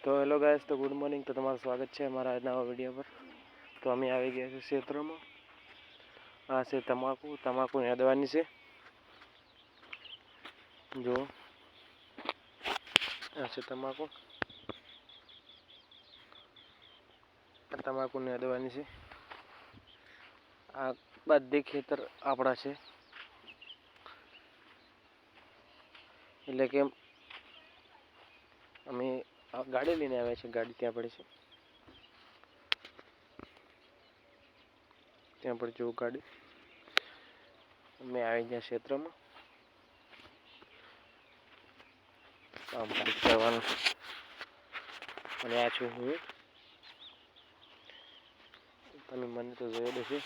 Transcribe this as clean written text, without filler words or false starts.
તો hello guys, તો good morning. તો તમારું સ્વાગત છે અમારા નવા વિડીયો પર. તો અમે આવી ગયા છે ક્ષેત્રમાં. આ છે તમાકુ યાદવાની છે. જો આ છે તમાકુ યાદવાની છે. આ બધી ખેતર આપણા છે, એટલે કે અમે ગાડી લઈને આવ્યા છે. ગાડી ત્યાં પડે છે, ત્યાં પર જો ગાડી. અમે આવી ગયા ક્ષેત્રમાં કામ કરવાનું. અને આ છું હું. તમે મને તો જોયેલું છે.